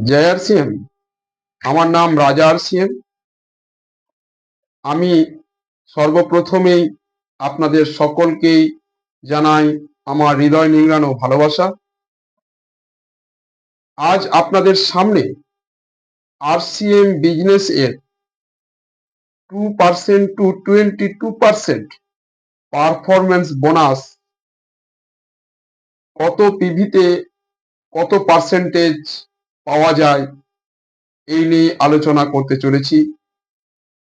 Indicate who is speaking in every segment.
Speaker 1: জয় RCM. আমার নাম রাজা আরসিএম। আমি সর্বপ্রথমেই আপনাদের সকলকেই জানাই আমার হৃদয় নিংড়ানো ভালোবাসা। আজ আপনাদের সামনে আরসিএম বিজনেস এর 2% টু 22% পারফরমেন্স বোনাস কত পিভিতে কত পার্সেন্টেজ পাওয়া যায় এই নিয়ে আলোচনা করতে চলেছি।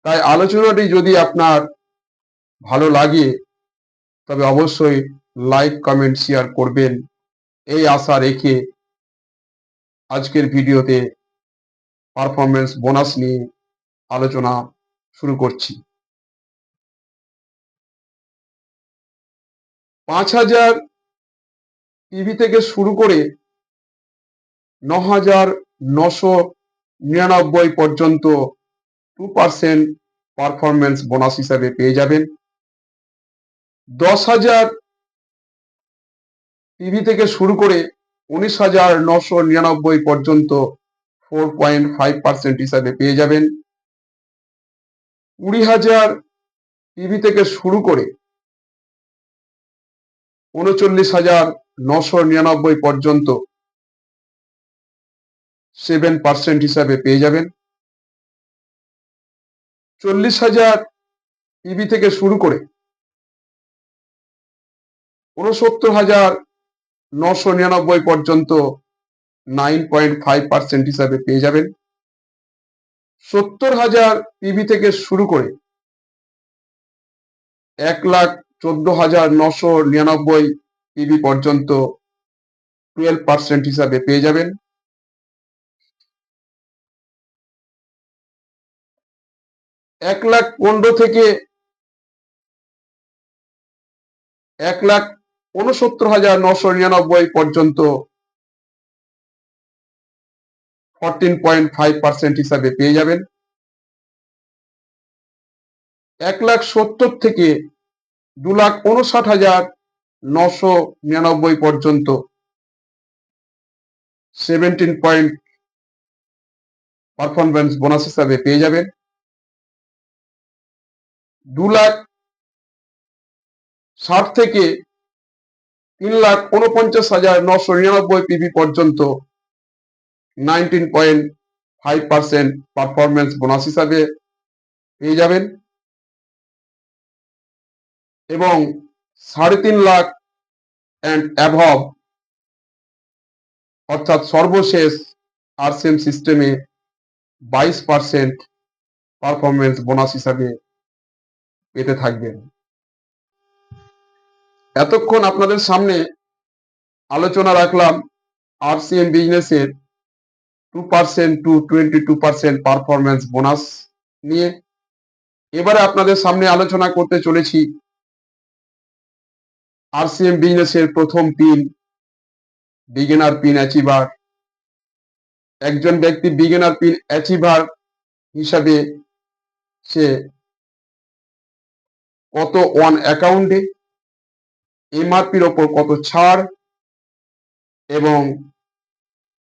Speaker 1: তাই আলোচনাটি যদি আপনার ভালো লাগে তবে অবশ্যই লাইক কমেন্ট শেয়ার করবেন এই আশা রেখে আজকের ভিডিওতে পারফরমেন্স বোনাস নিয়ে আলোচনা শুরু করছি। 5,000 পিভি থেকে শুরু করে 9,999 পর্যন্ত 2% পারফরমেন্স বোনাস হিসাবে পেয়ে যাবেন। 10,000 পিভি থেকে শুরু করে 19,999 পর্যন্ত 4.5% হিসাবে পেয়ে যাবেন। 20,000 পিভি থেকে শুরু করে 39,999 পর্যন্ত 7% হিসাবে পেয়ে যাবেন। 40,000 পিভি থেকে শুরু করে 69,999 পর্যন্ত 9.5% হিসাবে পেয়ে যাবেন। 70,000 পিভি থেকে শুরু করে 1,14,999 পিভি পর্যন্ত 12% হিসাবে পেয়ে যাবেন। 1,15,000 থেকে 1,69,999 পর্যন্ত 14.5% হিসাবে পেয়ে যাবেন। 1,70,000 থেকে 2,59,999 পর্যন্ত 17 পয়েন্ট পারফরমেন্স বোনাস হিসাবে পেয়ে যাবেন। 2,60,000 থেকে 3,49,999 পিভি পর্যন্ত 19.5% পারফরমেন্স বোনাস হিসাবে পেয়ে যাবেন। এবং 3.5 লাখ অ্যান্ড অ্যাভব অর্থাৎ সর্বশেষ আরসিএম সিস্টেমে 22% পারফরমেন্স বোনাস হিসাবে পেতে থাকবেন। এতক্ষণ আপনাদের সামনে আলোচনা রাখলাম আরসিএম বিজনেসের 2% টু 22% পারফরমেন্স বোনাস নিয়ে। এবারে আপনাদের সামনে আলোচনা করতে চলেছি আরসিএম বিজনেসের প্রথম পিন, বিগিনার পিন অ্যাচিভার। একজন ব্যক্তি বিগিনার পিন অ্যাচিভার হিসাবে সে কত ওয়ান অ্যাকাউন্টে এমআরপির ওপর কত ছাড় এবং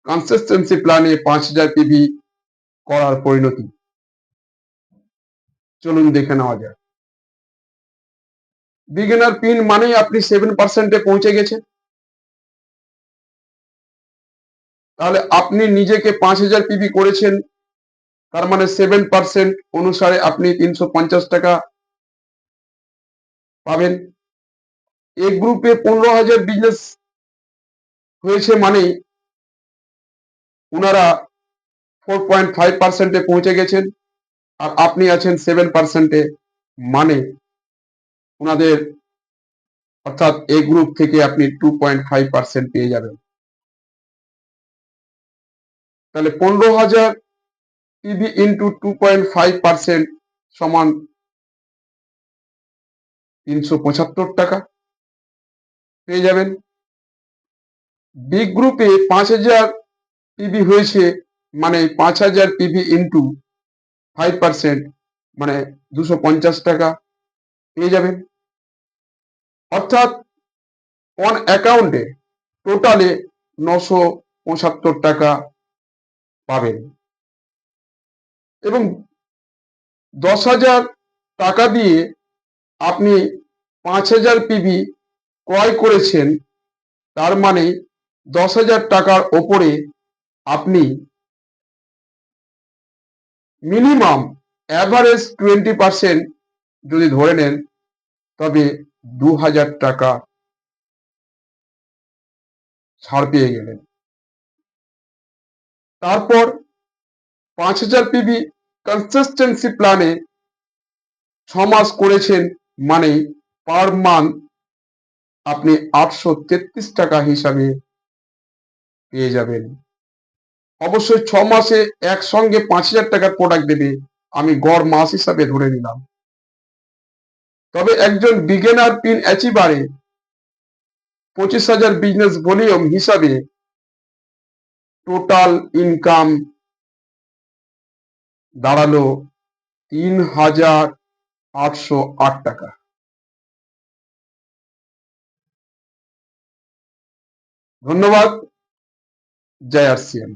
Speaker 1: কনসিস্টেন্সি প্ল্যানে 5,000 পিভি করার পরিণতি চলুন দেখে নেওয়া যায়। বিগিনার পিন মানেই আপনি 7%-এ পৌঁছে গেছেন। তাহলে আপনি নিজেকে 5,000 পিভি করেছেন, তার মানে 7% অনুসারে আপনি 350 টাকা পাবেন। এই গ্রুপে 15,000 বিজনেস হয়েছে মানেই উনারা 4.5%-এ পৌঁছে গেছেন, আর আপনি আছেন 7%-এ, মানে উনাদের অর্থাৎ এই গ্রুপ থেকে আপনি 2.5% পেয়ে যাবেন। তাহলে 15,000 পিভি ইন্টু 2.5% সমান 375 টাকা পেয়ে যাবেন। বি গ্রুপে 5,000 পিভি হয়েছে, মানে 5,000 পিভি ইন্টু 5% মানে 250 টাকা পেয়ে যাবেন। অর্থাৎ অন অ্যাকাউন্টে টোটালে 975 টাকা পাবেন। এবং 10,000 টাকা দিয়ে আপনি 5,000 পিভি ক্রয় করেছেন, তার মানে 10,000 টাকার ওপরে আপনি মিনিমাম অ্যাভারেজ 20% যদি ধরে নেন, তবে 2,000 টাকা ছাড় পেয়ে গেলেন। তারপর 5,000 পিভি কনসিস্টেন্সি প্ল্যানে 6 মাস করেছেন, মানে পার মান্থ আপনি 833 টাকা হিসাবে পেয়ে যাবেন। অবশ্যই 6 মাসে একসঙ্গে 5,000 টাকার প্রোডাক্ট দেবে, আমি গড় মাস হিসাবে ধরে নিলাম। তবে একজন বিগিনার পিন অ্যাচিভারে 25,000 বিজনেস ভলিউম হিসাবে টোটাল ইনকাম দাঁড়ালো 3,808 টাকা। ধন্যবাদ। জয় আরসিএম।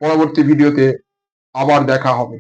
Speaker 1: পরবর্তী ভিডিওতে আবার দেখা হবে।